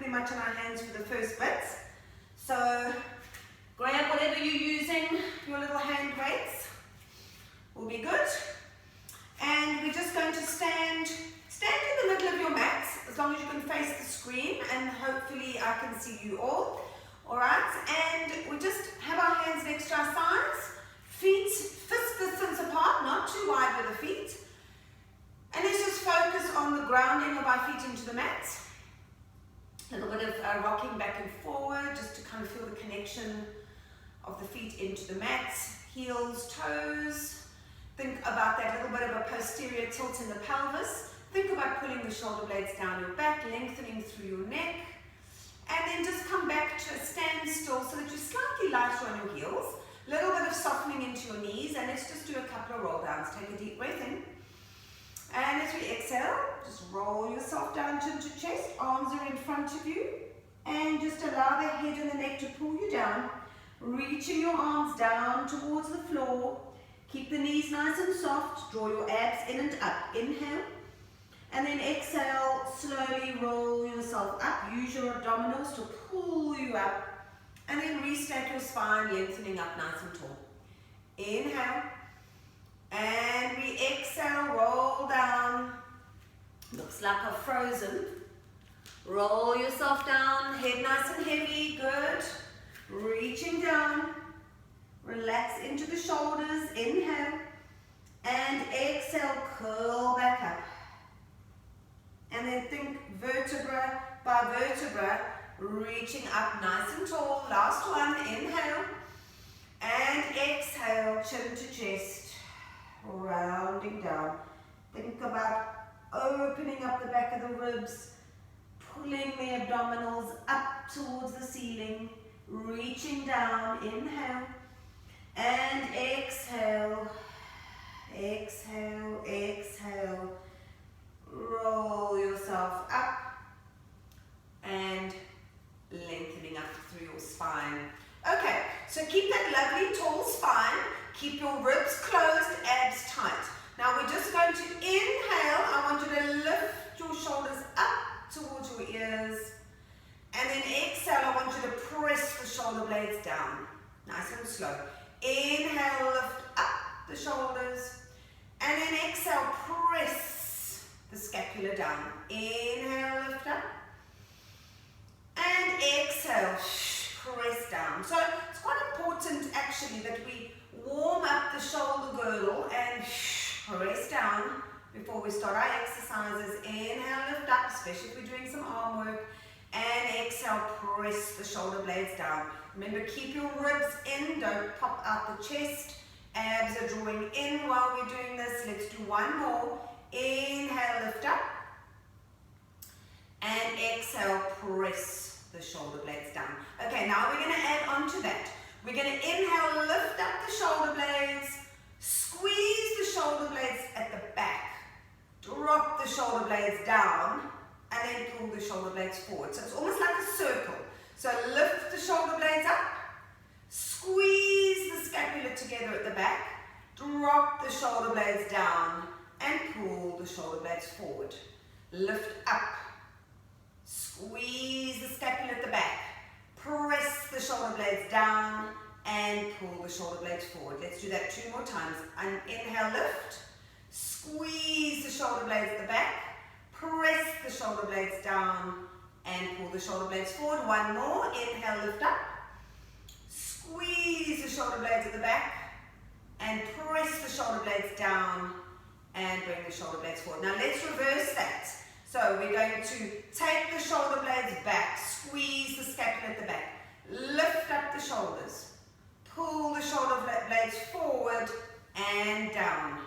pretty much on our hands for the first bits. So grab whatever you're using, your little hand weights will be good. And we're just going to stand in the middle of your mats, as long as you can face the screen, and hopefully I can see you all. Alright, and we just have our hands next to our sides, feet fist distance apart, not too wide with the feet. And let's just focus on the grounding of our feet into the mat. A little bit of rocking back and forward, just to kind of feel the connection of the feet into the mat. Heels, toes. Think about that little bit of a posterior tilt in the pelvis. Think about pulling the shoulder blades down your back, lengthening through your neck. And then just come back to a standstill so that you're slightly lighter on your heels. A little bit of softening into your knees, and let's just do a couple of roll downs. Take a deep breath in. And as we exhale, just roll yourself down to the chest. Arms are in front of you. And just allow the head and the neck to pull you down. Reaching your arms down towards the floor. Keep the knees nice and soft. Draw your abs in and up. Inhale. And then exhale, slowly roll yourself up. Use your abdominals to pull you up. And then restack your spine, lengthening up nice and tall. Inhale. And we exhale, roll down. Looks like a frozen. Roll yourself down, head nice and heavy, good. Reaching down. Relax into the shoulders, inhale. And exhale, curl back up. And then think vertebra by vertebra, reaching up nice and tall. Last one, inhale. And exhale, chin to chest, rounding down. Think about opening up the back of the ribs, pulling the abdominals up towards the ceiling, reaching down, inhale. And exhale, exhale, exhale. Roll yourself up and lengthening up through your spine. Okay, so keep that lovely tall spine. Keep your ribs closed, abs tight. Now we're just going to inhale. I want you to lift your shoulders up towards your ears. And then exhale, I want you to press the shoulder blades down. Nice and slow. Inhale, lift up the shoulders. And then exhale, press the scapula down. Inhale, lift up. And exhale, press down. So it's quite important actually that we warm up the shoulder girdle and press down before we start our exercises. Inhale, lift up, especially if we're doing some arm work. And exhale, press the shoulder blades down. Remember, keep your ribs in, don't pop out the chest. Abs are drawing in while we're doing this. Let's do one more. Inhale, lift up. And exhale, press the shoulder blades down. Okay, now we're going to add on to that. We're going to inhale, lift up the shoulder blades, squeeze the shoulder blades at the back, drop the shoulder blades down, and then pull the shoulder blades forward. So it's almost like a circle. So lift the shoulder blades up, squeeze the scapula together at the back, drop the shoulder blades down, and pull the shoulder blades forward. Lift up, squeeze the scapula at the back, press the shoulder blades down, and pull the shoulder blades forward. Let's do that 2 more times. And inhale, lift, squeeze the shoulder blades at the back, press the shoulder blades down, and pull the shoulder blades forward. One more. Inhale, lift up, squeeze the shoulder blades at the back, and press the shoulder blades down, and bring the shoulder blades forward. Now let's reverse that. So we're going to take the shoulder blades back, squeeze the scapula at the back, lift up the shoulders, pull the shoulder blades forward and down.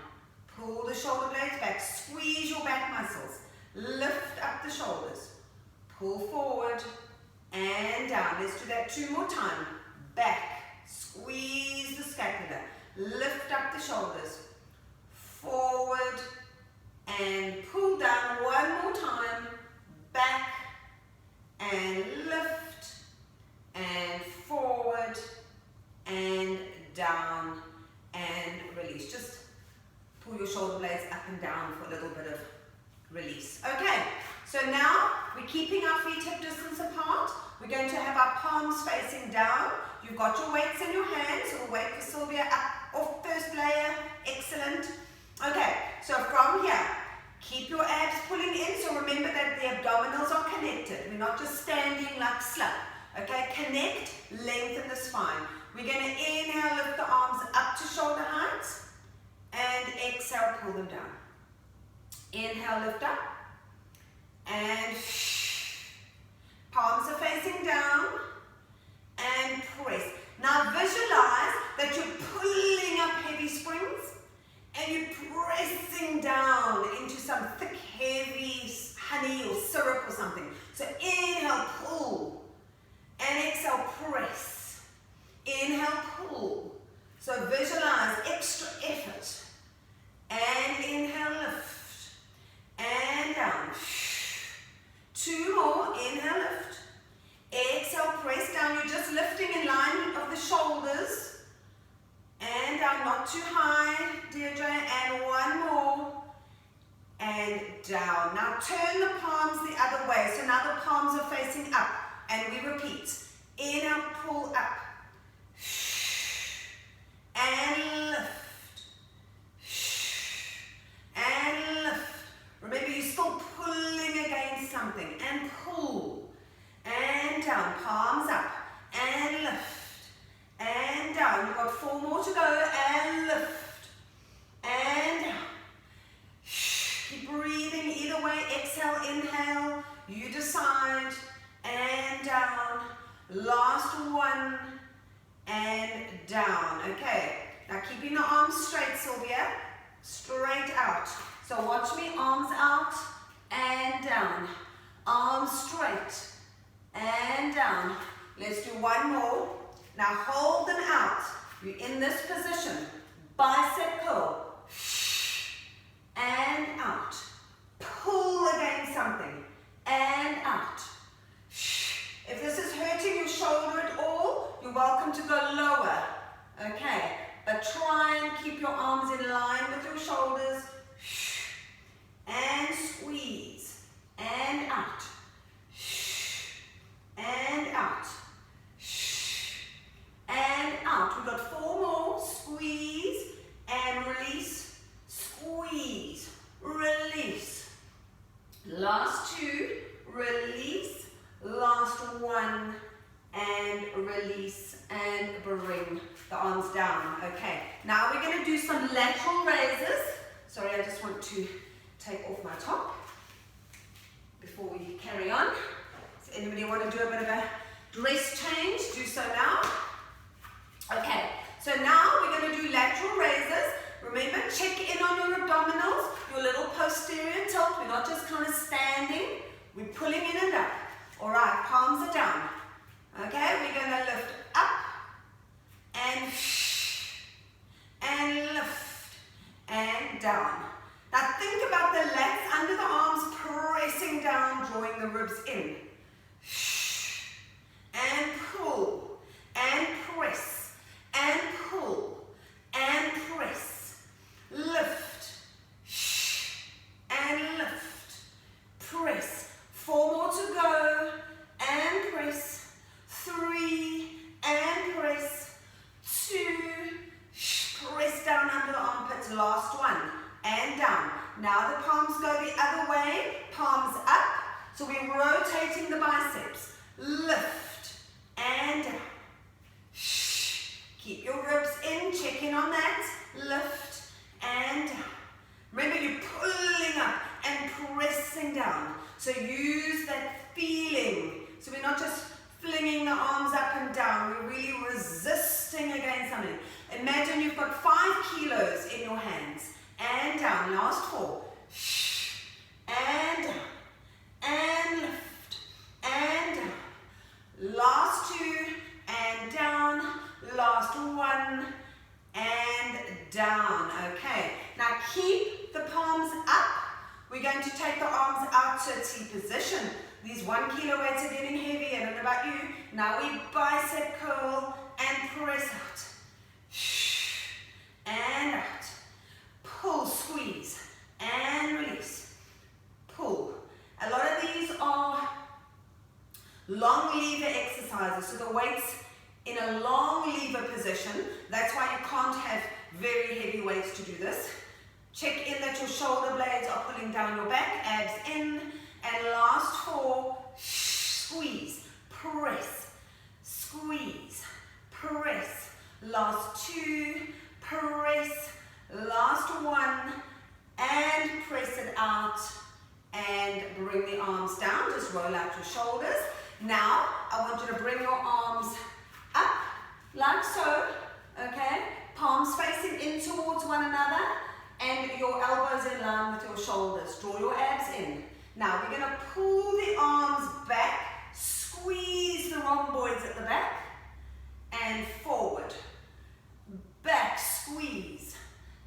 Pull the shoulder blades back, squeeze your back muscles, lift up the shoulders, pull forward and down. Let's do that 2 more times. Back, squeeze the scapula, lift up the shoulders, forward and pull down. 1 more time. Back and lift and forward and down and release. Just pull your shoulder blades up and down for a little bit of release. Okay, so now We're keeping our feet hip distance apart. We're going to have our palms facing down. You've got your weights in your hands. We'll wait for Sylvia up off first layer. Excellent. Okay, so from here, keep your abs pulling in. So remember that the abdominals are connected. We're not just standing like slap. Okay, connect, lengthen the spine. We're going to inhale, lift the arms up to shoulder height. And exhale, pull them down. Inhale, lift up. And palms are facing down. And press. Now visualize that you're pulling up heavy springs. And you're pressing down into some thick, heavy honey or syrup or something. So inhale, pull. And exhale, press. Inhale, pull. So visualize extra effort. And inhale, lift. And down. 2 more. Inhale, lift. Exhale, press down. You're just lifting in line of the shoulders. And down, not too high, Deirdre. And 1 more. And down. Now turn the palms the other way. So now the palms are facing up. And we repeat. Inhale, pull up. And lift. And lift. Remember, you're still pulling against something. And pull. And down. Palms up. And lift. And down. You've got 4 more to go. And lift. And down. Keep breathing either way. Exhale, inhale. You decide. And down. Last one. And down. Okay. Now keeping the arms straight, Sylvia. Straight out. So watch me. Arms out. And down. Arms straight. And down. Let's do 1 more. Now hold them out. You're in this position. Bicep curl. And out. Pull against something. And out. If this is hurting your shoulder at all, you're welcome to go lower. Okay. But try and keep your arms in line with your shoulders. And squeeze. And out. And out. And out. We've got 4 more. Squeeze and release. Squeeze. Release. Last 2. Release. Last 1. And release. And bring the arms down. Okay. Now we're going to do some lateral raises. Sorry, I just want to take off my top before we carry on. Does anybody want to do a bit of a dress change? Do so now. Okay, so now we're going to do lateral raises. Remember, check in on your abdominals, your little posterior tilt. We're not just kind of standing. We're pulling in and up. All right, palms are down. Okay, we're going to lift up and lift and down. Now think about the lats under the arms pressing down, drawing the ribs in. And pull and press and pull and press. Lift and lift. Press. 4 more to go. And press. 3 and press. 2. Press down under the armpits. Last 1. And down. Now the palms go the other way. Palms up. So we're rotating the biceps. Lift and down. Keep your ribs in. Check in on that. Lift and down. Remember, you're pulling up and pressing down. So use that feeling. So we're not just flinging the arms up and down. We're really resisting against something. Imagine you've got 5 kilos in your hands. And down. Last 4. And down. And lift. And down. Last 2. And down. Last 1. And down. Okay. Now keep the palms up. We're going to take the arms out to a T position. These 1 kilo weights are getting heavy. I don't know about you. Now we bicep curl and press out. And out. Pull, squeeze, and release. Pull. A lot of these are weights in a long lever position. That's why you can't have very heavy weights to do this. Check in that your shoulder blades are pulling down your back, abs in, and last 4, squeeze, press, squeeze, press, last 2, press, last 1, and press it out, and bring the arms down, just roll out your shoulders. Now, I want you to bring your arms up, like so, okay? Palms facing in towards one another, and your elbows in line with your shoulders. Draw your abs in. Now, we're gonna pull the arms back, squeeze the rhomboids at the back, and forward. Back, squeeze,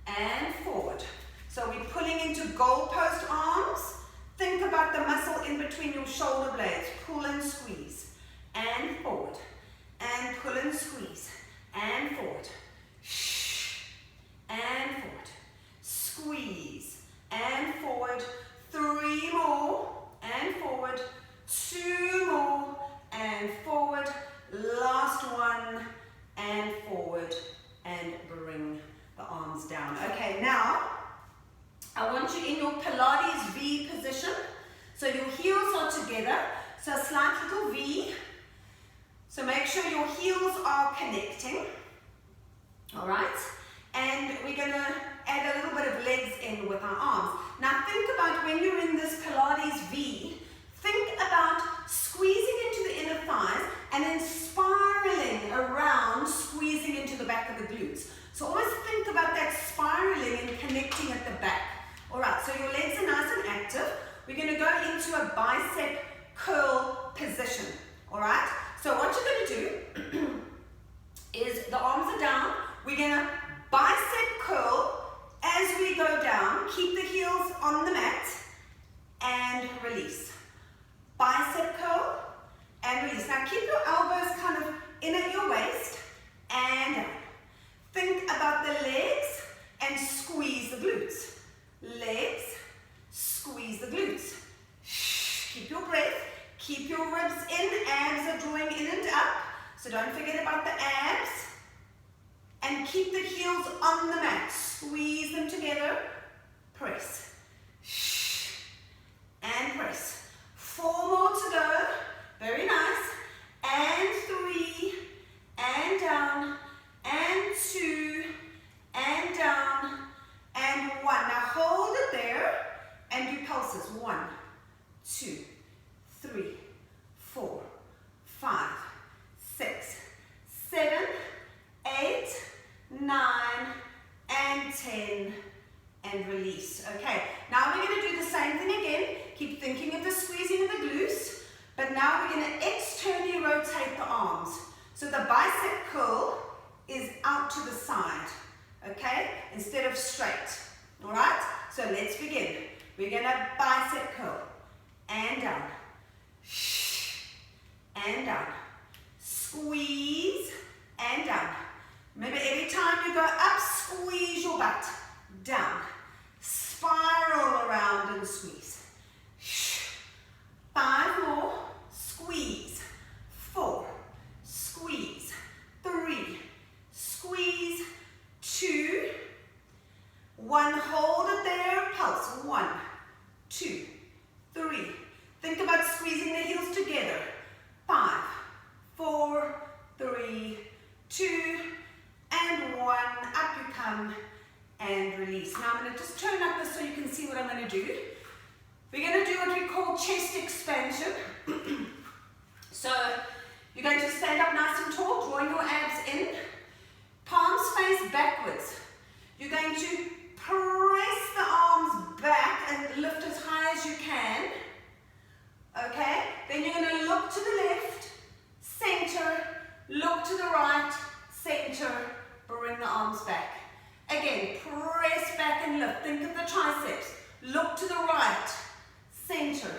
and forward. So we're pulling into goalpost arms. Think about the muscle in between your shoulder blades. Pull and squeeze, and forward, and pull and squeeze, and forward, and forward, squeeze, and forward, 3 more, and forward, 2 more, and forward, last 1, and forward, and bring the arms down. Okay, now, I want you in your Pilates V position. So your heels are together, so a slight little V. So make sure your heels are connecting. All right? And we're gonna add a little bit of legs in with our arms. Now think about when you're in this Pilates V, think about squeezing into the inner thighs and then spiraling around, squeezing into the back of the glutes. So always think about that spiraling and connecting at the back. All right, so your legs are nice and active. We're going to go into a bicep curl position. All right, so what you're going to do is the arms are down. We're going to bicep curl as we go down. Keep the heels on the mat and release. Bicep curl and release. Now keep your elbows kind of in at your waist and down. Think about the legs and squeeze the glutes. Legs, squeeze the glutes. Keep your breath, keep your ribs in, abs are drawing in and up, so don't forget about the abs. And keep the heels on the mat, squeeze them together, press, and press. 4 more to go, very nice, and 3, and down, and 2, and down, and 1. Now hold it there and do pulses. 1, 2, 3, 4, 5, 6, 7, 8, 9, and 10, and release. Okay, now we're going to do the same thing again. Keep thinking of the squeezing of the glutes, but now we're going to externally rotate the arms. So the bicep curl is out to the side. Okay, instead of straight. All right, so let's begin. We're going to bicep curl and down, and down, squeeze and down. Remember, every time you go up, squeeze your butt, down, spiral around and squeeze. 5 more, squeeze, 4, squeeze, 3, squeeze, 2, 1, hold it there, pulse, 1, 2, 3. Think about squeezing the heels together. 5, 4, 3, 2, and 1. Up you come and release. Now I'm going to just turn up this so you can see what I'm going to do. We're going to do what we call chest expansion. So you're going to stand up nice and tall, drawing your abs in. Palms face backwards. You're going to press the arms back and lift as high as you can. Okay? Then you're going to look to the left, center, look to the right, center, bring the arms back. Again, press back and lift. Think of the triceps. Look to the right, center,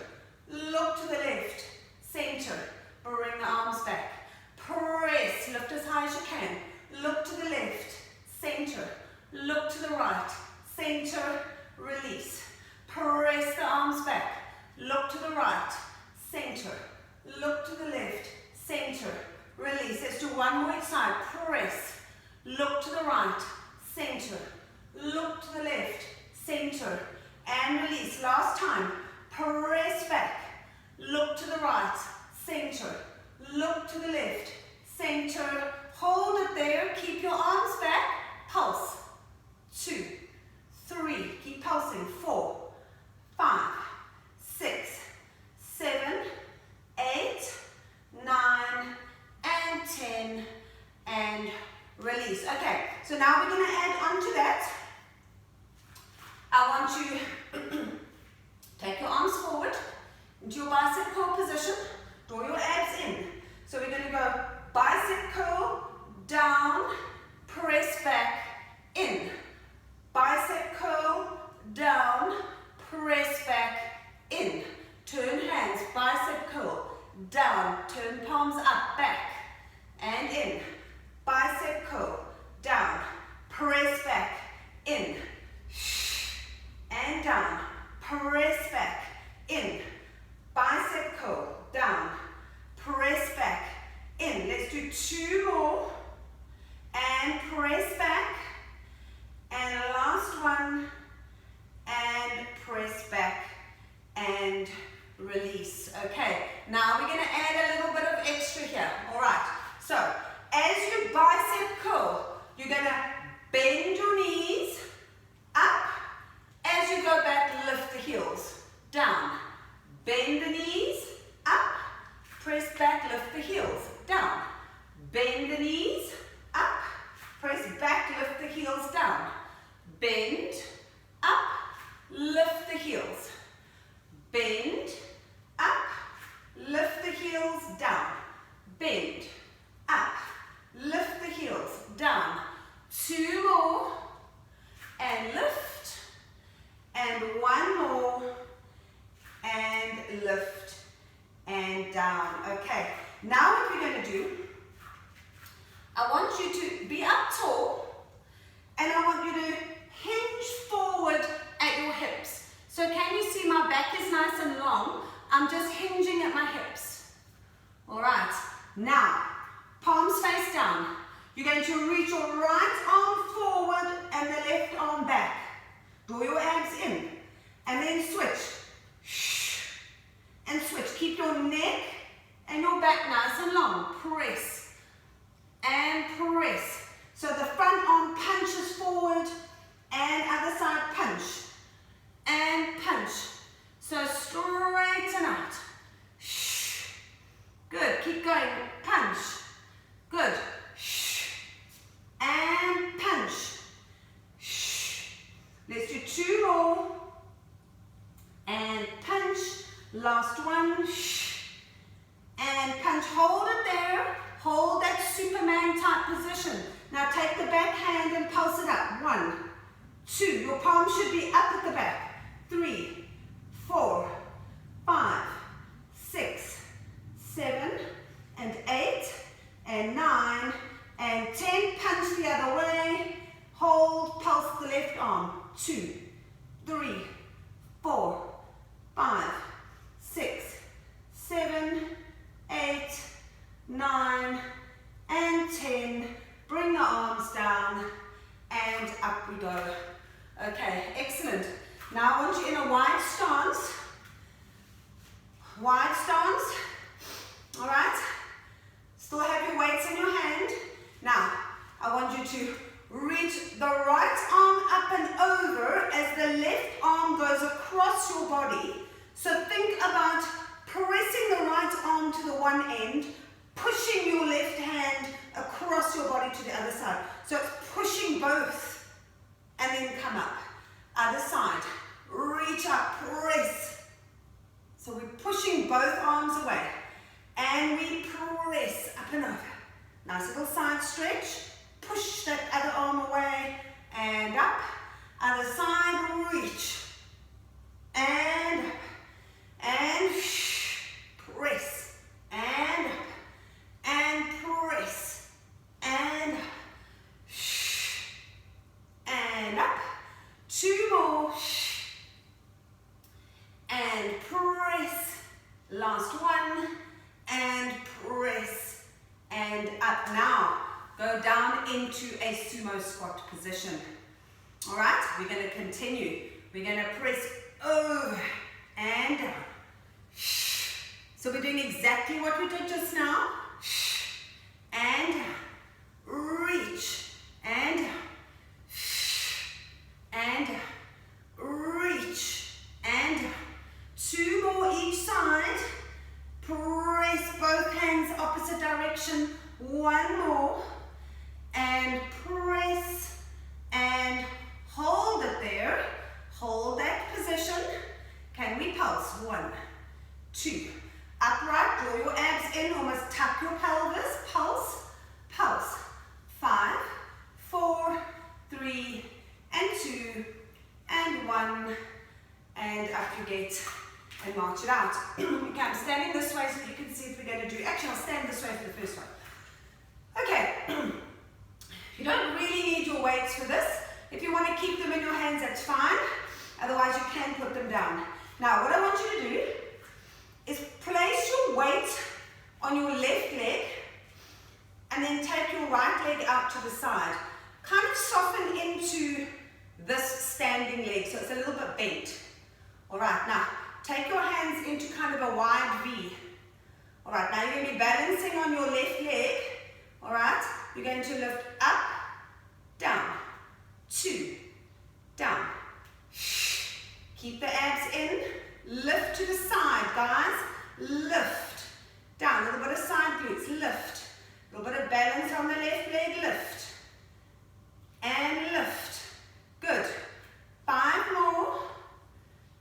look to the left, center, bring the arms back. Press, lift as high as you can. Look to the left, center, look to the right, center, release. Press the arms back. Look to the right, center, look to the left, center, release. Let's do one more each side. Press, look to the right, center, look to the left, center, and release. Last time. Press back, look to the right, center, look to the left, center, hold it there, keep your arms back, pulse. 2, 3, keep pulsing. 4, 5, 6, 7, 8, 9, and 10, and release. Okay, so now we're going to add on to that. I want you take your arms forward into your bicep curl position, draw your abs in. So we're going to go bicep curl, down, press back, in. Bicep curl, down, press back, in. Turn hands, bicep curl, down, turn palms up, back, and in. Bicep curl, down, press back, in, and down, press back, in. Bicep curl, down, press back, in. Let's do 2 more, and press back, and last one, and press back, and release. Okay, now we're going to add a little bit of extra here. All right, so as you bicep curl, you're going to bend your knees up. As you go back, lift the heels, down. Bend the knees, up. Press back, lift the heels, down. Bend the knees, up. Press back, lift the heels, down. Bend, up, lift the heels. Bend, up, lift the heels, down. Bend, up, lift the heels, down. 2 more, and lift, and 1 more, and lift, and down. Okay, now what we're going to do, I want you to be up tall, and I want you to hinge forward at your hips. So can you see my back is nice and long? I'm just hinging at my hips. All right, now, palms face down. You're going to reach your right arm forward and the left arm back. Draw your abs in, and then switch. And switch. Keep your neck and your back nice and long. Press and press. So the front arm punches forward, and other side punch. And punch. So straighten out. Good. Keep going. Punch. Good. And punch. Let's do 2 more. And punch. Last one. And punch. Hold it there. Hold that Superman type position. Now take the back hand and pulse it up. 1, 2. Your palm should be up at the back. 3, 4, 5, 6, 7, and 8, and 9, and 10. Punch the other way. Hold, pulse the left arm. 2, 3, 4, 5, 6, 7, 8, 9, and 10. Bring the arms down, and up we go. Okay, excellent. Now I want you in a wide stance. Wide stance. All right. Still have your weights in your hand. Now, I want you to reach the right arm up and over as the left arm goes across your body. So think about pressing the right arm to the one end, pushing your left hand across your body to the other side. So it's pushing both, and then come up. Other side. Reach up, press. So we're pushing both arms away. And we press up and over. Nice little side stretch. Push that other arm away and up. Other side, reach. And up. And press. And up. And press. And up. And up. 2 more. And press. Last one. And press. And up now. Go down into a sumo squat position. All right, we're going to continue. We're going to press over and down. So we're doing exactly what we did just now. And down. Reach and down. And down. Reach and down. 2 more each side. Press both hands opposite direction. 1 more. And press and hold it there. Hold that position. Can we pulse? 1, 2. Upright, draw your abs in, almost tuck your pelvis. Pulse, pulse. 5, 4, 3, and 2, and 1. And up you get. And march it out. Okay, I'm standing this way so you can see what we're going to do. Actually, I'll stand this way for the first one. Okay. You don't really need your weights for this. If you want to keep them in your hands, that's fine. Otherwise, you can put them down. Now, what I want you to do is place your weight on your left leg and then take your right leg out to the side. Kind of soften into this standing leg so it's a little bit bent. All right, now take your hands into kind of a wide V. All right, now you're going to be balancing on your left leg. All right, you're going to lift up, down, 2, down. Keep the abs in. Lift to the side, guys. Lift. Down. A little bit of side glutes. Lift. A little bit of balance on the left leg. Lift. And lift. Good. 5 more.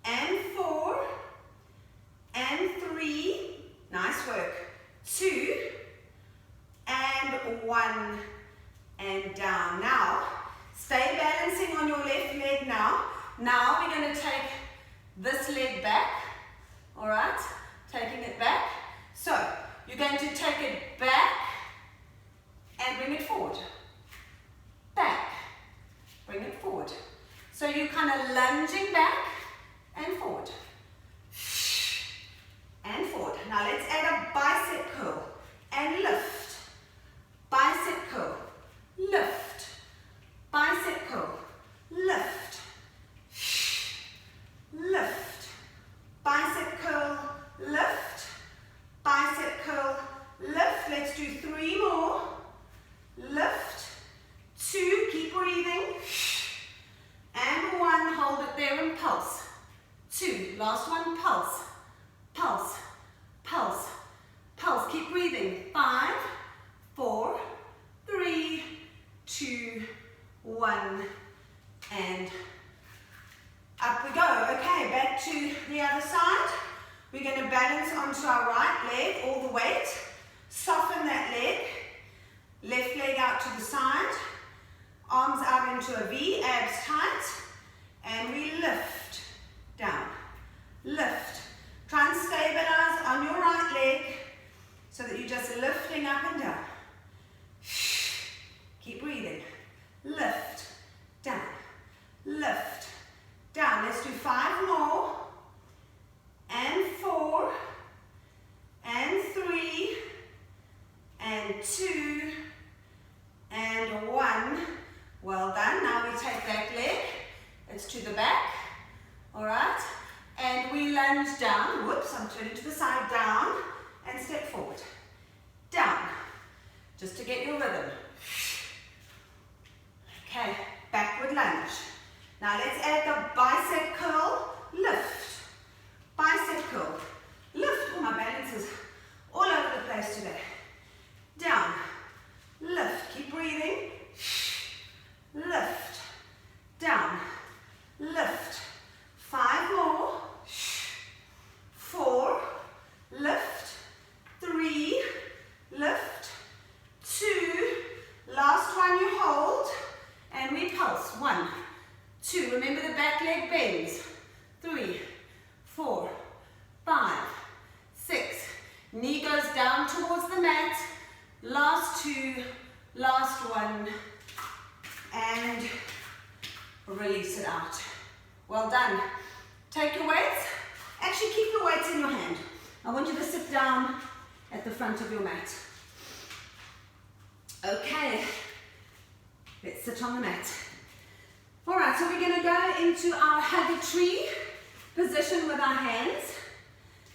And 4. And 3. Nice work. 2. And 1. And down. Now, stay balancing on your left leg now. Now we're going to take this leg back, all right, taking it back. So you're going to take it back and bring it forward. Back, bring it forward. So you're kind of lunging back and forward. And forward. Now let's add a bicep curl and lift. Bicep curl, lift. Bicep curl, lift. Lift, bicep curl, lift, bicep curl, lift. Let's do 3 more. Lift, 2, keep breathing. And 1, hold it there and pulse. 2, last one, pulse, pulse, pulse, pulse. Keep breathing. 5, 4, 3, 2, 1, and up we go. Okay, back to the other side. We're going to balance onto our right leg, all the weight. Soften that leg. Left leg out to the side. Arms out into a V, abs tight. And we lift. Down. Lift. Try and stabilize on your right leg so that you're just lifting up and down. Keep breathing. Lift. Down. Lift. Down. Let's do 5 more. And 4. And 3. And 2. And 1. Well done. Now we take back leg. It's to the back. Alright. And we lunge down. Whoops, I'm turning to the side. Down. And step forward. Down. Just to get your rhythm. Okay. Backward lunge. Now let's add the bicep curl, lift. Bicep curl, lift. Oh, my balance is all over the place today. Down, lift. Keep breathing. Lift. Down, lift. 5 more. 4, lift. 3, lift. 2, last one you hold. And we pulse. 1, 2, remember the back leg bends. 3, 4, 5, 6. Knee goes down towards the mat. Last 2, last 1. And release it out. Well done. Take your weights. Actually, keep your weights in your hand. I want you to sit down at the front of your mat. Okay, let's sit on the mat. All right, so we're going to go into our hug a tree position with our hands.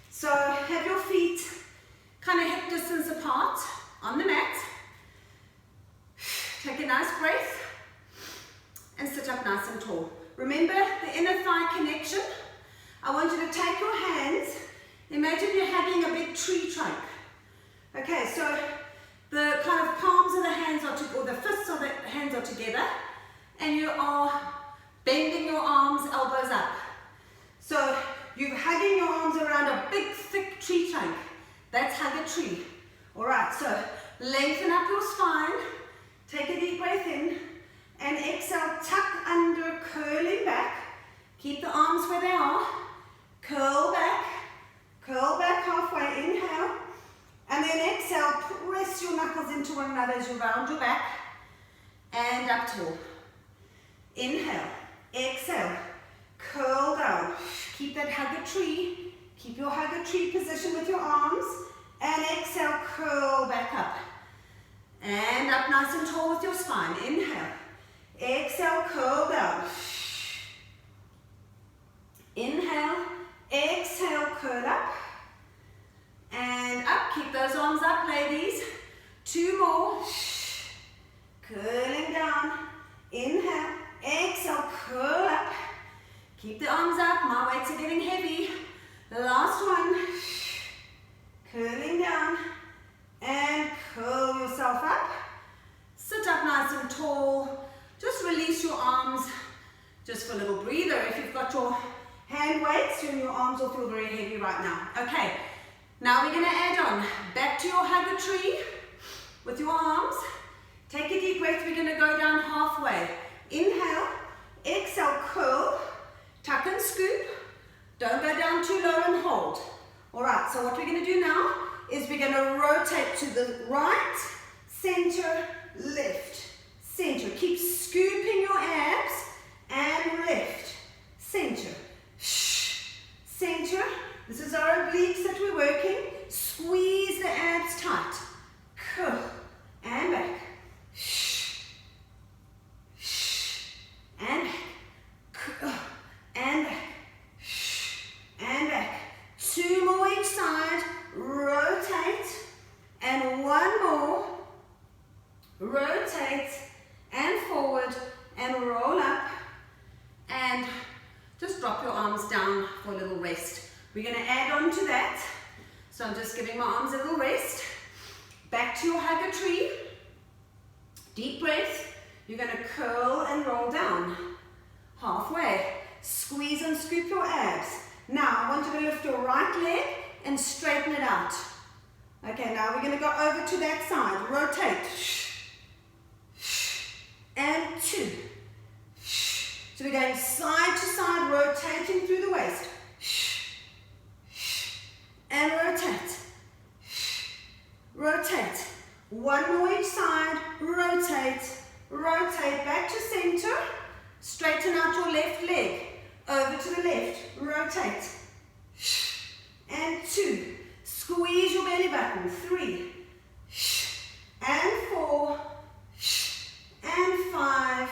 So have your feet kind of hip distance apart on the mat. Take a nice breath and sit up nice and tall. Remember the inner thigh connection. I want you to take your hands, imagine you're hugging a big tree trunk. Okay, so the kind of palms of the hands or the fists of the hands are together, and you are bending your arms, elbows up. So you're hugging your arms around a big thick tree trunk. That's hug a tree. All right, so lengthen up your spine, take a deep breath in, and exhale, tuck under, curling back. Keep the arms where they are. Curl back halfway, inhale. And then exhale, press your knuckles into one another as you round your back. And up tall. Inhale, exhale, curl down. Keep that hug a tree. Keep your hug a tree position with your arms. And exhale, curl back up. And up nice and tall with your spine. Inhale. Exhale, curl down. Inhale, exhale, curl up. And up, keep those arms up, ladies. 2 more. Curling down. Inhale, exhale, curl up. Keep the arms up, my weights are getting heavy. The last one. Curling down. And curl yourself up. Sit up nice and tall. Just release your arms, just for a little breather. If you've got your hand weights, then your arms will feel very heavy right now. Okay, now we're going to add on back to your hug a tree with your arms. Take a deep breath, we're going to go down halfway. Inhale, exhale, curl, tuck and scoop. Don't go down too low and hold. All right, so what we're going to do now is we're going to rotate to the right, center, lift. Center. Keep scooping your abs and lift. Center. Center. This is our obliques that we're working. Squeeze the abs tight. Curl and back. And back. Curl and back. And back. 2 more each side. Rotate. And 1 more. Rotate. And forward, and roll up, and just drop your arms down for a little rest. We're going to add on to that, so I'm just giving my arms a little rest. Back to your hug a tree. Deep breath. You're going to curl and roll down. Halfway. Squeeze and scoop your abs. Now, I want you to lift your right leg and straighten it out. Okay, now we're going to go over to that side. Rotate. And 2. So we're going side to side, rotating through the waist. And rotate. Rotate. 1 more each side. Rotate. Rotate back to center. Straighten out your left leg. Over to the left. Rotate. And 2. Squeeze your belly button. 3. And 4. And 5,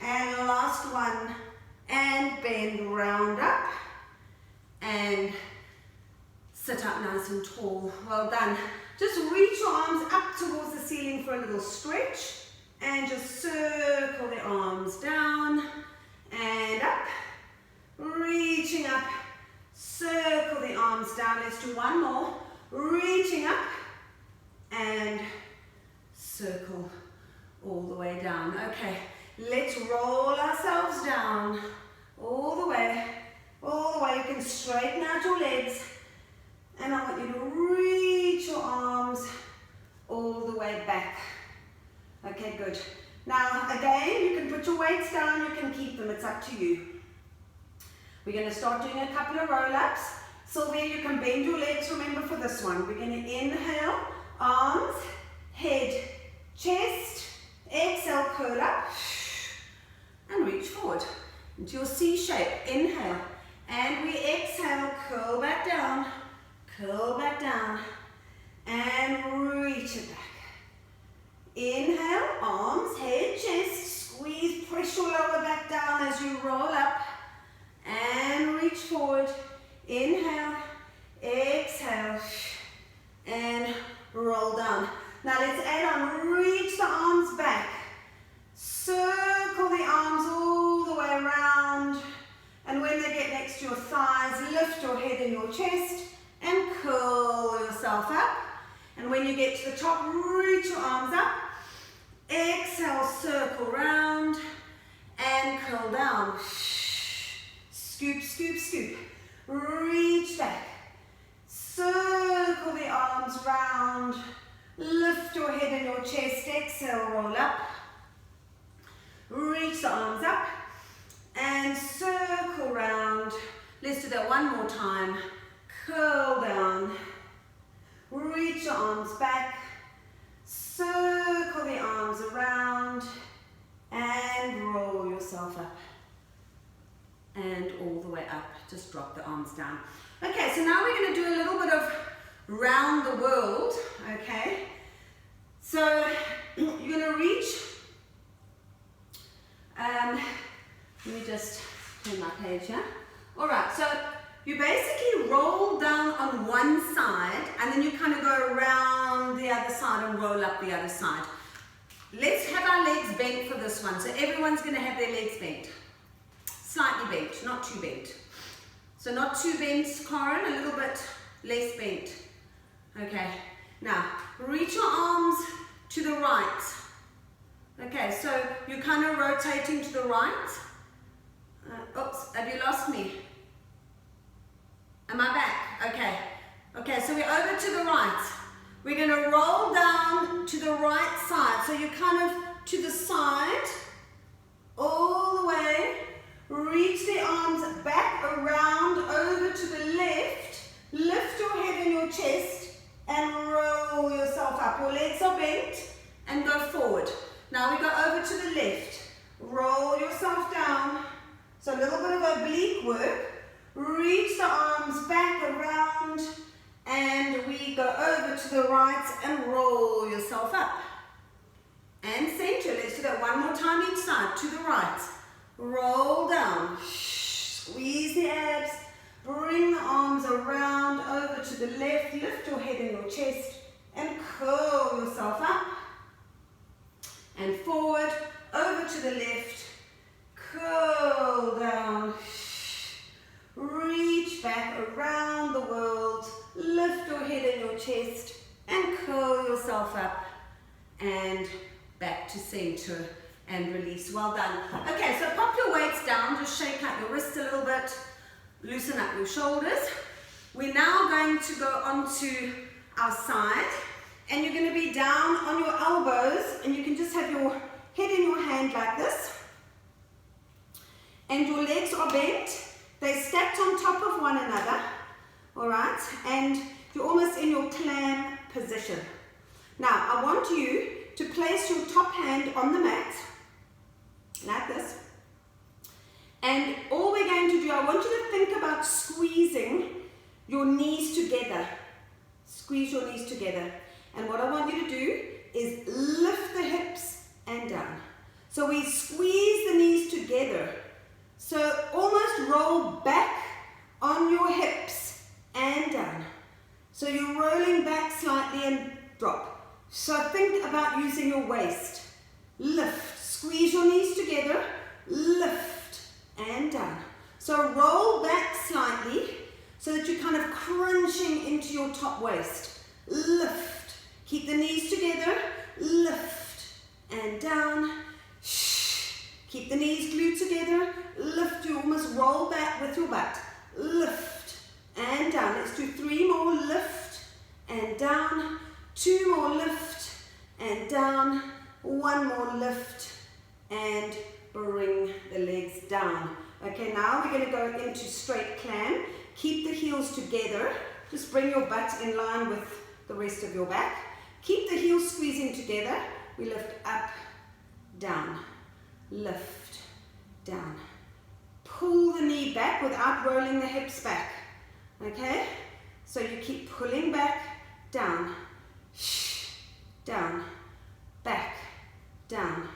and last one, and bend round up, and sit up nice and tall. Well done. Just reach your arms up towards the ceiling for a little stretch, and just circle the arms down, and up, reaching up, circle the arms down. Let's do 1 more, reaching up, and circle all the way down. Okay, let's roll ourselves down all the way. You can straighten out your legs, and I want you to reach your arms all the way back. Okay, good. Now again, you can put your weights down, you can keep them, it's up to you. We're going to start doing a couple of roll-ups. Sylvia, you can bend your legs, remember, for this one. We're going to inhale, arms, head, chest. Exhale, curl up, and reach forward into your C shape. Inhale, and we exhale, curl back down, and reach it back. Inhale, arms, head, chest, squeeze, press your lower back down as you roll up and reach forward. Inhale, exhale, and roll down. Now let's add on, reach the arms back. Circle the arms all the way around. And when they get next to your thighs, lift your head and your chest and curl yourself up. And when you get to the top, reach your arms up. Exhale, circle round and curl down. Scoop, scoop, scoop. Reach back. Circle the arms round. Lift your head and your chest. Exhale, roll up. Reach the arms up and circle round. Let's do that one more time. Curl down. Reach your arms back. Circle the arms around and roll yourself up. And all the way up. Just drop the arms down. Okay, so now we're going to do a little bit of round the world. Okay, so you're going to reach. Let me just turn my page here. Alright, so you basically roll down on one side and then you kind of go around the other side and roll up the other side. Let's have our legs bent for this one. So everyone's going to have their legs bent. Slightly bent, not too bent. So not too bent, Karen, a little bit less bent. Okay, now reach your arms to the right. Okay, so you're kind of rotating to the right. Oops, have you lost me? Am I back? Okay. Okay, so we're over to the right. We're going to roll down to the right side. So you're kind of to the side, all the way. Reach the arms back, around, over to the left. Lift your head and your chest and roll yourself up. Your legs are bent and go forward. Now we go over to the left. Roll yourself down. So a little bit of oblique work. Reach the arms back, around, and we go over to the right and roll yourself up. And center. Let's do that one more time each side. To the right. Roll down. Squeeze the abs. Bring the arms around, over to the left. Lift your head and your chest and curl yourself up. And forward, over to the left, curl down, reach back around the world, lift your head and your chest, and curl yourself up, and back to center, and release. Well done. Okay, so pop your weights down, just shake out your wrists a little bit, loosen up your shoulders. We're now going to go onto our side. And you're going to be down on your elbows, and you can just have your head in your hand like this. And your legs are bent. They're stacked on top of one another. Alright? And you're almost in your clam position. Now, I want you to place your top hand on the mat, like this. And all we're going to do, I want you to think about squeezing your knees together. Squeeze your knees together. And what I want you to do is lift the hips and down. So we squeeze the knees together. So almost roll back on your hips and down. So you're rolling back slightly and drop. So think about using your waist. Lift, squeeze your knees together, lift and down. So roll back slightly so that you're kind of crunching into your top waist. Lift. Keep the knees together, lift and down. Keep the knees glued together, lift, you almost roll back with your butt. Lift and down. Let's do 3 more, lift and down. 2 more, lift and down. 1 more, lift and bring the legs down. Okay, now we're going to go into straight clam. Keep the heels together. Just bring your butt in line with the rest of your back. Keep the heels squeezing together. We lift up, down, lift, down. Pull the knee back without rolling the hips back. Okay? So you keep pulling back, down, down, back, down,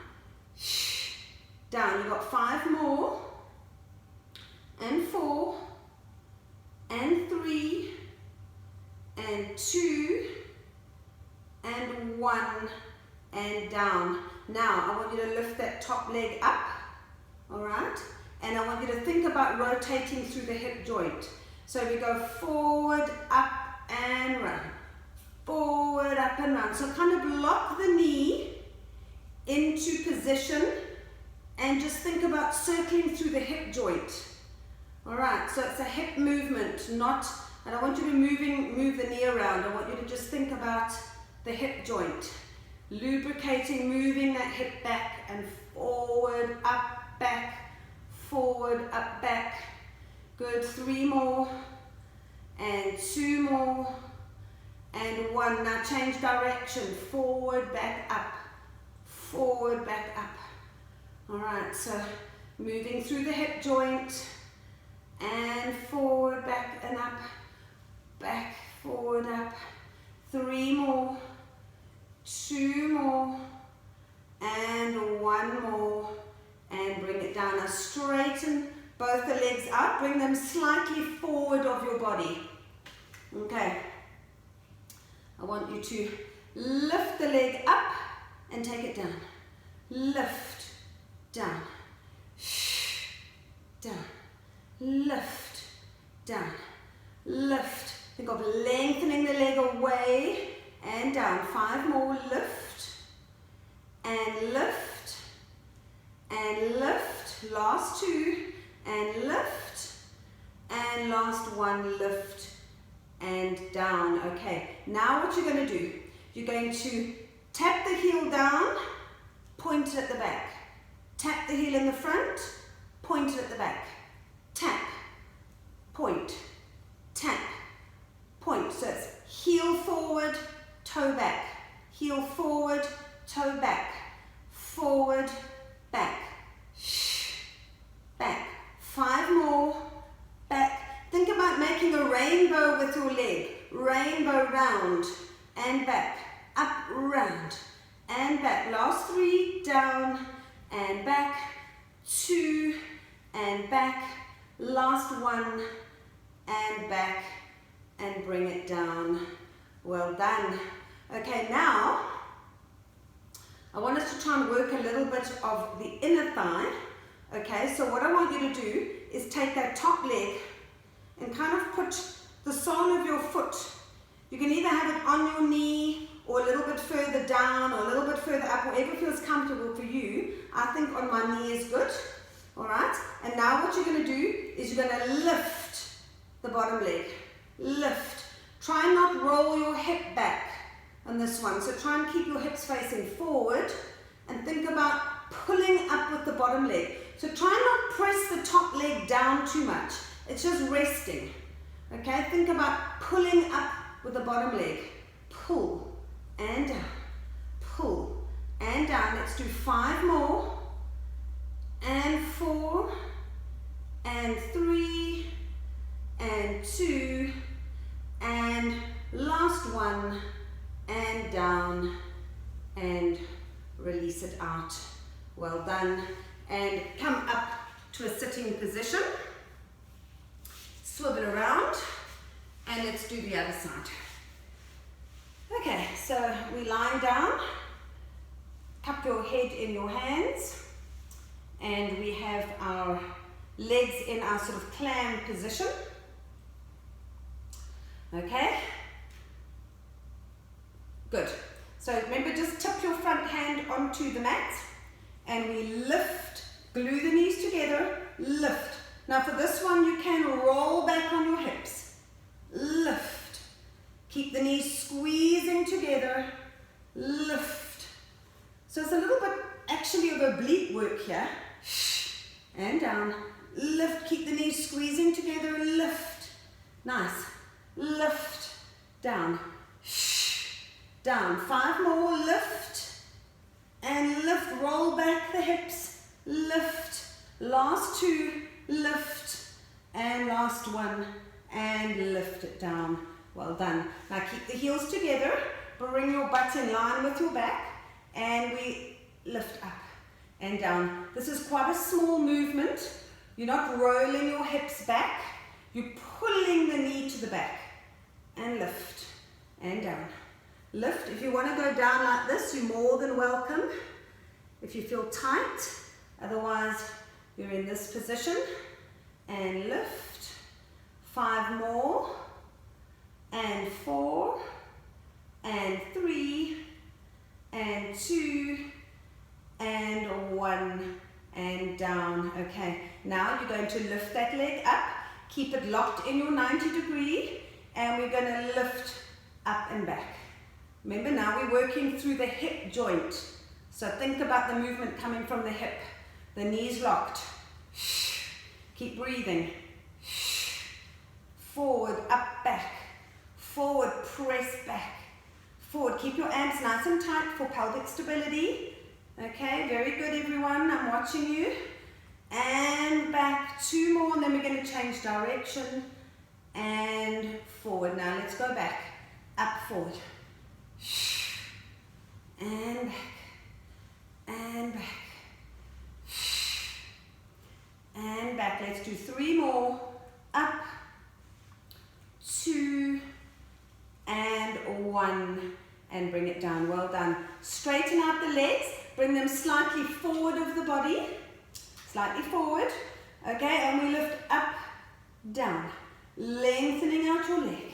down. You've got 5 more, and 4, and 3, and 2, and 1, and down. Now, I want you to lift that top leg up, all right? And I want you to think about rotating through the hip joint. So we go forward, up, and round. Forward, up, and round. So kind of lock the knee into position and just think about circling through the hip joint. All right, so it's a hip movement, not, I don't want you to move the knee around. I want you to just think about the hip joint. Lubricating, moving that hip back and forward, up, back, forward, up, back. Good, 3 more, and 2 more, and 1. Now change direction, forward, back, up, forward, back, up. All right, so moving through the hip joint, and forward, back, and up, back, forward, up. 3 more, 2 more, and 1 more, and bring it down. Now straighten both the legs out, bring them slightly forward of your body. Okay, I want you to lift the leg up and take it down. Lift, down, down, lift, down, lift. Think of lengthening the leg away and down. 5 more, lift, and lift, and lift. Last 2, and lift, and last 1, lift, and down. Okay, now what you're going to do, you're going to tap the heel down, point it at the back. Tap the heel in the front, point it at the back. Tap, point, tap, point. So it's heel forward, toe back. Heel forward, toe back. Forward, back. Back. 5 more, back. Think about making a rainbow with your leg. Rainbow round and back. Up, round and back. Last 3, down and back. 2 and back. Last 1 and back, and bring it down. Well done. Okay, now I want us to try and work a little bit of the inner thigh. Okay, so what I want you to do is take that top leg and kind of put the sole of your foot. You can either have it on your knee or a little bit further down or a little bit further up, whatever feels comfortable for you. I think on my knee is good. All right, and now what you're going to do is you're going to lift the bottom leg. Lift. Try and not roll your hip back on this one. So try and keep your hips facing forward and think about pulling up with the bottom leg. So try and not press the top leg down too much. It's just resting. Okay, think about pulling up with the bottom leg. Pull and down. Pull and down. Let's do 5 more. And 4, and 3, and 2, and last 1, and down, and release it out. Well done. And come up to a sitting position. Swivel around, and let's do the other side. Okay, so we lie down, cup your head in your hands. And we have our legs in our sort of clam position. Okay? Good. So remember, just tip your front hand onto the mat and we lift, glue the knees together, lift. Now for this one, you can roll back on your hips. Lift. Keep the knees squeezing together. Lift. So it's a little bit actually of oblique work here. And down, lift, keep the knees squeezing together, lift, nice, lift, down, down, 5 more, lift, and lift, roll back the hips, lift, last 2, lift, and last 1, and lift it down. Well done. Now keep the heels together, bring your butt in line with your back, and we lift up and down. This is quite a small movement. You're not rolling your hips back. You're pulling the knee to the back and lift and down. Lift. If you want to go down like this, you're more than welcome. If you feel tight, otherwise you're in this position and lift. 5 more and 4 and 3 and 2 and 1 and down. Okay, now you're going to lift that leg up. Keep it locked in your 90 degree and we're going to lift up and back. Remember, now we're working through the hip joint. So think about the movement coming from the hip. The knees locked. Keep breathing. Forward, up, back. Forward, press back. Forward, keep your abs nice and tight for pelvic stability. Okay, very good everyone, I'm watching you. And back, 2 more, and then we're going to change direction. And forward. Now let's go back. Up, forward. And back. And back. And back. Let's do 3 more. Up, 2, and 1. And bring it down. Well done. Straighten out the legs. Bring them slightly forward of the body. Slightly forward. Okay, and we lift up, down. Lengthening out your leg.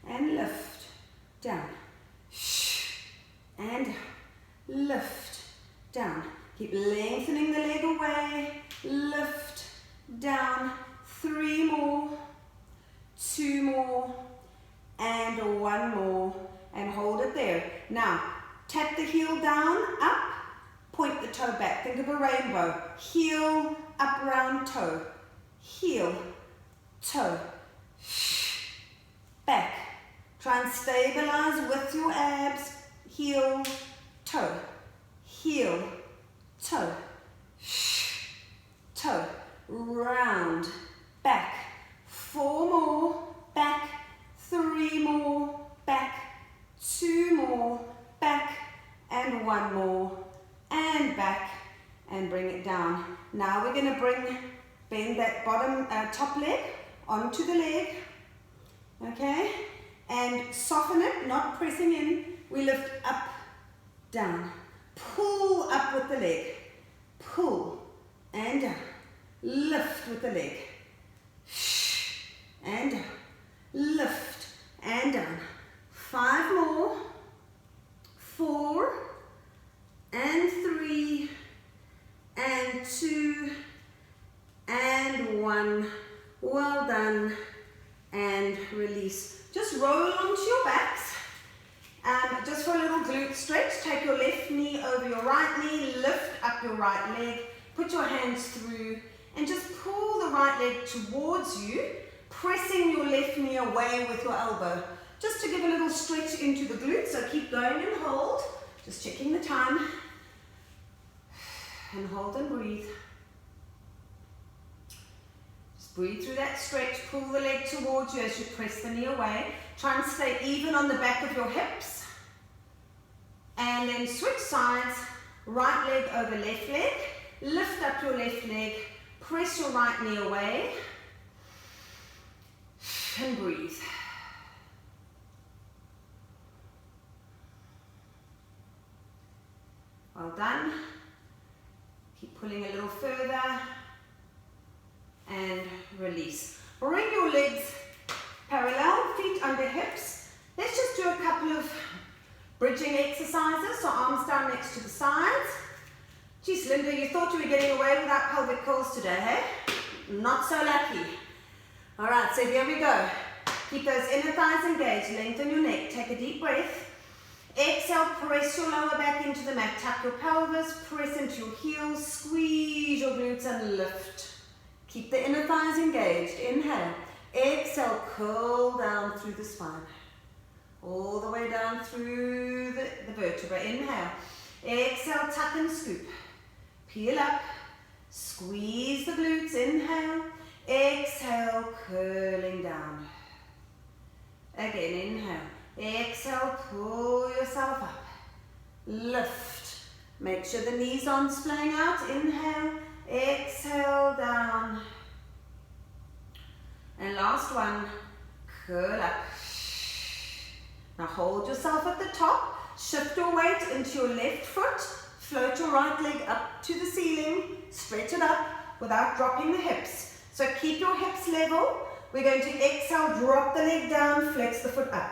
And lift, down. And lift, down. Keep lengthening the leg away. Lift, down. 3 more. 2 more. And 1 more. And hold it there. Now, tap the heel down, up, point the toe back. Think of a rainbow. Heel, up, round, toe. Heel, toe, back. Try and stabilize with your abs. Heel, toe, heel, toe, toe, round, back. 4 more, back. 3 more, back. 2 more, back, and 1 more, and back, and bring it down. Now we're going to bend that top leg onto the leg, okay, and soften it, not pressing in. We lift up, down, pull up with the leg, pull, and down, lift with the leg, and down, lift, and down. 5 more, 4, and 3, and 2, and 1. Well done, and release. Just roll onto your backs. Just for a little glute stretch, take your left knee over your right knee, lift up your right leg, put your hands through, and just pull the right leg towards you, pressing your left knee away with your elbow. Just to give a little stretch into the glutes, so keep going and hold. Just checking the time. And hold and breathe. Just breathe through that stretch. Pull the leg towards you as you press the knee away. Try and stay even on the back of your hips. And then switch sides. Right leg over left leg. Lift up your left leg. Press your right knee away. And breathe. Well done. Keep pulling a little further and release. Bring your legs parallel, feet under hips. Let's just do a couple of bridging exercises. So arms down next to the sides. Geez, Linda, you thought you were getting away without pelvic curls today, hey? Not so lucky. All right, so here we go. Keep those inner thighs engaged. Lengthen your neck. Take a deep breath. Exhale, press your lower back into the mat. Tuck your pelvis, press into your heels, squeeze your glutes and lift. Keep the inner thighs engaged. Inhale. Exhale, curl down through the spine. All the way down through the vertebra. Inhale. Exhale, tuck and scoop. Peel up. Squeeze the glutes. Inhale. Exhale, curling down. Again, inhale. Exhale, pull yourself up. Lift, Make sure the knees aren't splaying out. Inhale, exhale, down. And last one, curl up. Now hold yourself at the top. Shift your weight into your left foot. Float your right leg up to the ceiling. Stretch it up without dropping the hips. So keep your hips level. We're going to exhale, drop the leg down, flex the foot up.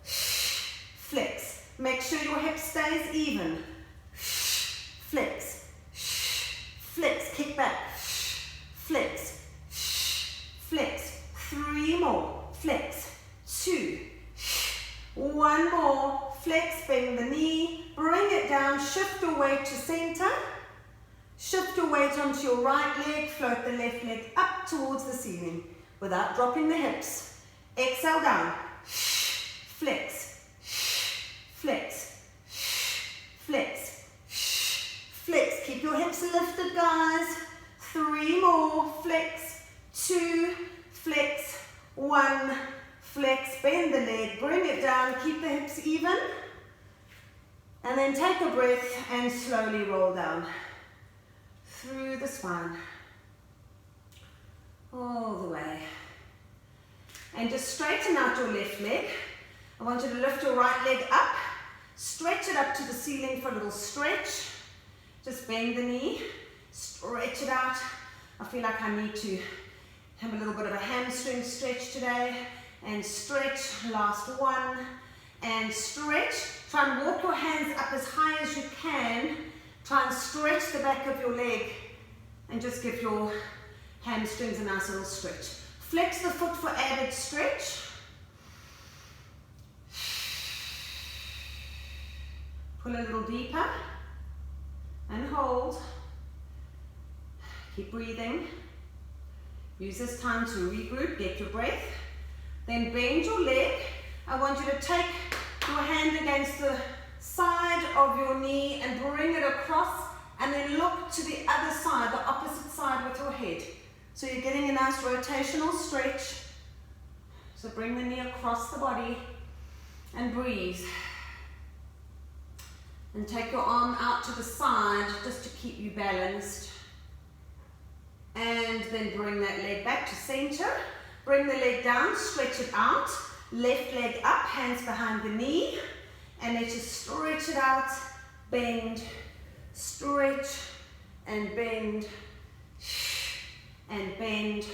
Flex. Make sure your hip stays even. Flex. Flex. Kick back. Flex. Flex. 3 more. Flex. 2. 1 more. Flex. Bend the knee. Bring it down. Shift your weight to center. Shift your weight onto your right leg. Float the left leg up towards the ceiling without dropping the hips. Exhale down. Flex. Flex. Flex. Flex. Keep your hips lifted, guys. 3 more. Flex. 2. Flex. 1. Flex. Bend the leg. Bring it down. Keep the hips even. And then take a breath and slowly roll down through the spine. All the way. And just straighten out your left leg. I want you to lift your right leg up. Stretch it up to the ceiling for a little stretch. Just bend the knee. Stretch it out. I feel like I need to have a little bit of a hamstring stretch today. And stretch. Last one. And stretch. Try and walk your hands up as high as you can. Try and stretch the back of your leg. And just give your hamstrings a nice little stretch. Flex the foot for added stretch. Pull a little deeper. And hold. Keep breathing. Use this time to regroup, get your breath. Then bend your leg. I want you to take your hand against the side of your knee and bring it across, and then look to the other side, the opposite side with your head. So you're getting a nice rotational stretch. So bring the knee across the body and breathe. And take your arm out to the side just to keep you balanced. And then bring that leg back to center. Bring the leg down, stretch it out. Left leg up, hands behind the knee. And let's just stretch it out. Bend, stretch, and bend, and bend.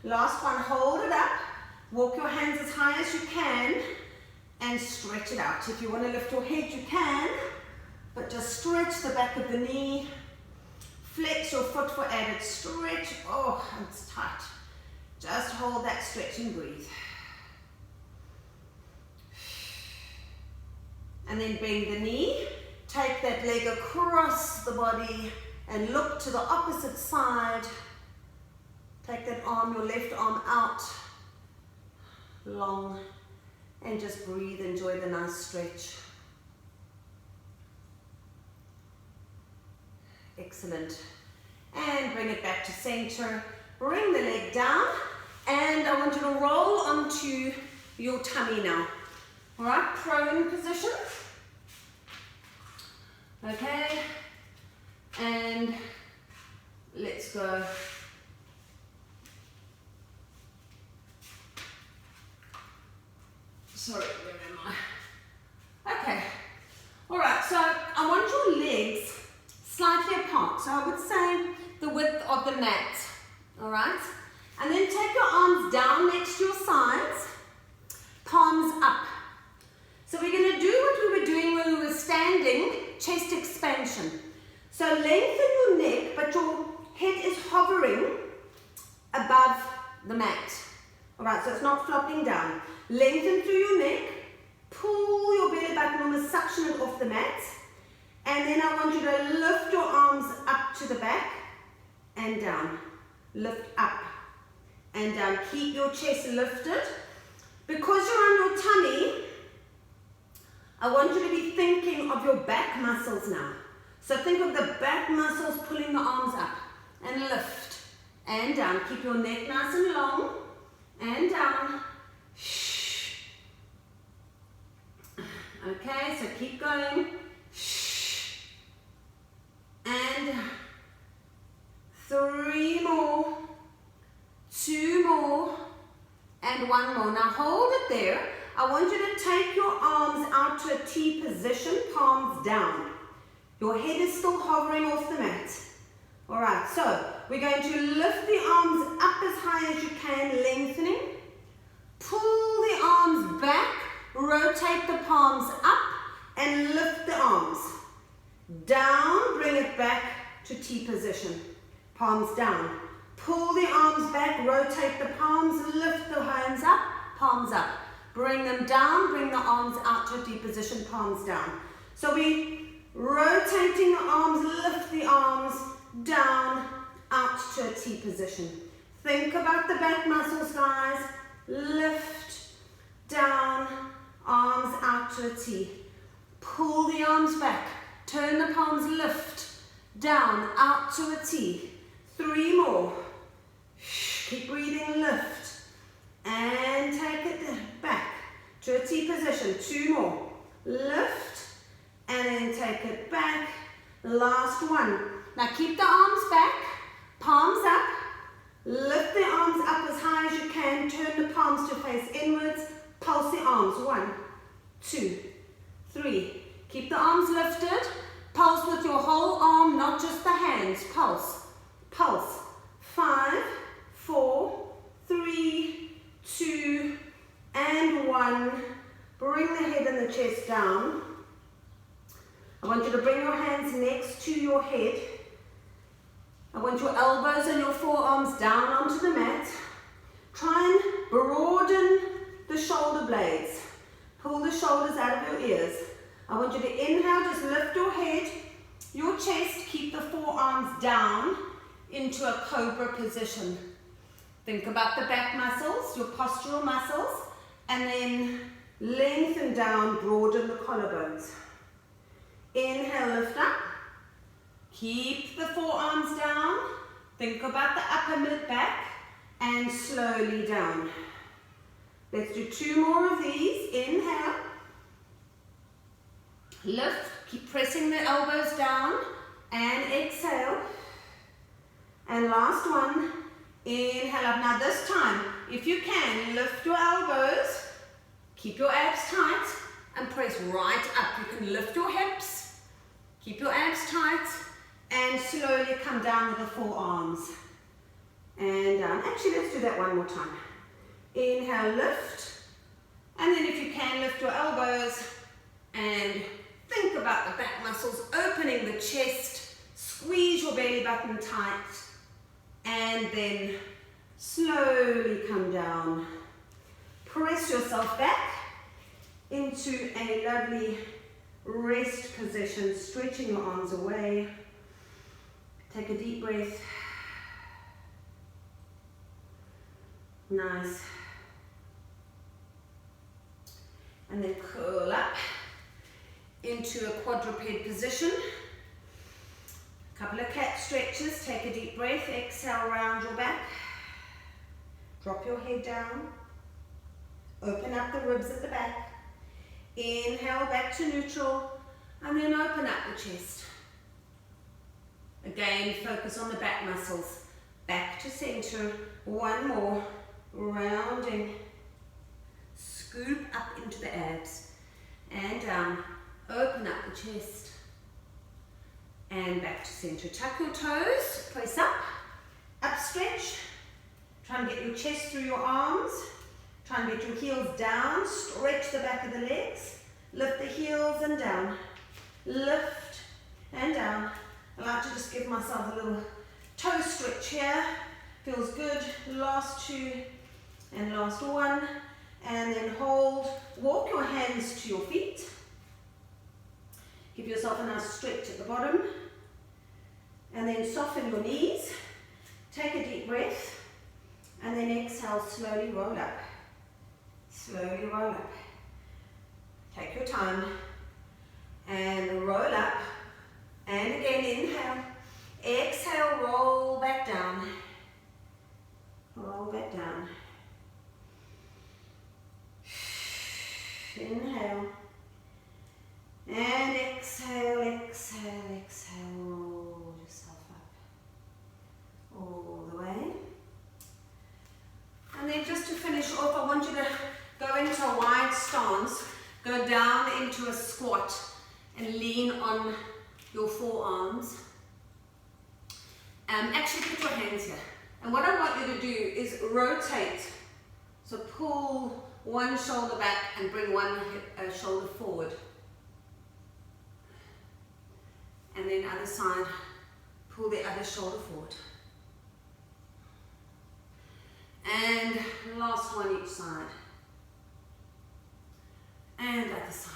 Last one, hold it up. Walk your hands as high as you can. And stretch it out. If you want to lift your head, you can. But just stretch the back of the knee. Flex your foot for added stretch. Oh, it's tight. Just hold that stretch and breathe. And then bend the knee. Take that leg across the body and look to the opposite side. Take that arm, your left arm out. Long. And just breathe. Enjoy the nice stretch. Excellent. And bring it back to center. Bring the leg down. And I want you to roll onto your tummy now. All right, prone position. Okay. And let's go. Sorry, where am I? Okay. All right, so I want your legs slightly apart. So I would say the width of the mat. All right. And then take your arms down next to your sides. Palms up. So we're going to do what we were doing when we were standing, chest expansion. So lengthen your neck, but your head is hovering above the mat. All right, so it's not flopping down. Lengthen through your neck, pull your belly button, almost suction it off the mat. And then I want you to lift your arms up to the back and down. Lift up and down. Keep your chest lifted. Because you're on your tummy, I want you to be thinking of your back muscles now. So think of the back muscles pulling the arms up and lift and down. Keep your neck nice and long and down. Okay, so keep going. and 3 more, 2 more, and 1 more. Now hold it there. I want you to take your arms out to a T position, palms down. Your head is still hovering off the mat. Alright, so we're going to lift the arms up as high as you can, lengthening. Pull the arms back, rotate the palms up, and lift the arms. Down, bring it back to T position. Palms down. Pull the arms back, rotate the palms, lift the hands up, palms up. Bring them down, bring the arms out to a T position, palms down. So we rotating the arms, lift the arms, down, out to a T position. Think about the back muscles, guys. Lift, down, arms out to a T. Pull the arms back, turn the palms, lift, down, out to a T. 3 more. Keep breathing, lift, and take it back to a T position. 2 more. Lift, and then take it back. Last one. Now keep the arms back, palms up. Lift the arms up as high as you can. Turn the palms to face inwards. Pulse the arms. 1, 2, 3. Keep the arms lifted. Pulse with your whole arm, not just the hands. Pulse. Pulse. 5, 4, 3, 2, and 1. Bring the head and the chest down. I want you to bring your hands next to your head. I want your elbows and your forearms down onto the mat. Try and broaden the shoulder blades. Pull the shoulders out of your ears. I want you to inhale, just lift your head, your chest, keep the forearms down into a cobra position. Think about the back muscles, your postural muscles, and then lengthen down, broaden the collarbones. Inhale, lift up. Keep the forearms down. Think about the upper mid back and slowly down. Let's do 2 more of these. Inhale. Lift. Keep pressing the elbows down and exhale. And last one. Inhale up. Now this time, if you can, lift your elbows. Keep your abs tight and press right up. You can lift your hips. Keep your abs tight. And slowly come down with the forearms. And down. Actually, let's do that one more time. Inhale, lift. And then if you can, lift your elbows. And think about the back muscles, opening the chest. Squeeze your belly button tight. And then slowly come down. Press yourself back into a lovely rest position, stretching your arms away. Take a deep breath. Nice. And then curl up into a quadruped position. A couple of cat stretches. Take a deep breath. Exhale, round your back. Drop your head down. Open up the ribs at the back. Inhale back to neutral. And then open up the chest. Again, focus on the back muscles. Back to center. 1 more. Rounding. Scoop up into the abs. And down. Open up the chest. And back to center. Tuck your toes. Place up. Up stretch. Try and get your chest through your arms. Try and get your heels down. Stretch the back of the legs. Lift the heels and down. Lift and down. I like to just give myself a little toe stretch here. Feels good. Last 2 and last 1. And then hold. Walk your hands to your feet. Give yourself a nice stretch at the bottom. And then soften your knees. Take a deep breath. And then exhale, slowly roll up. Slowly roll up. Take your time. And roll up. And again, inhale. Exhale, roll back down. Roll back down. Inhale. And exhale, exhale, exhale. Roll. Just Actually put your hands here. And what I want you to do is rotate. So pull one shoulder back and bring one shoulder forward. And then other side, pull the other shoulder forward. And last one each side. And other side,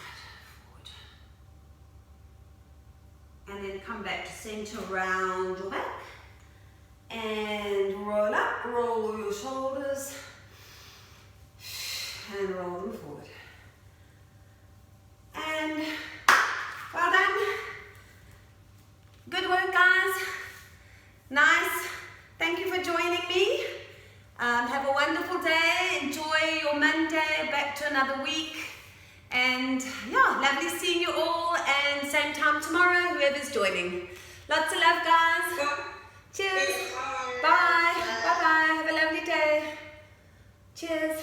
forward. And then come back to center, round your back. And roll up, roll your shoulders. And roll them forward. And well done. Good work, guys. Nice. Thank you for joining me. Have a wonderful day. Enjoy your Monday. Back to another week. And yeah, lovely seeing you all. And same time tomorrow, whoever's joining. Lots of love, guys. Cheers. Bye. Bye-bye. Have a lovely day. Cheers.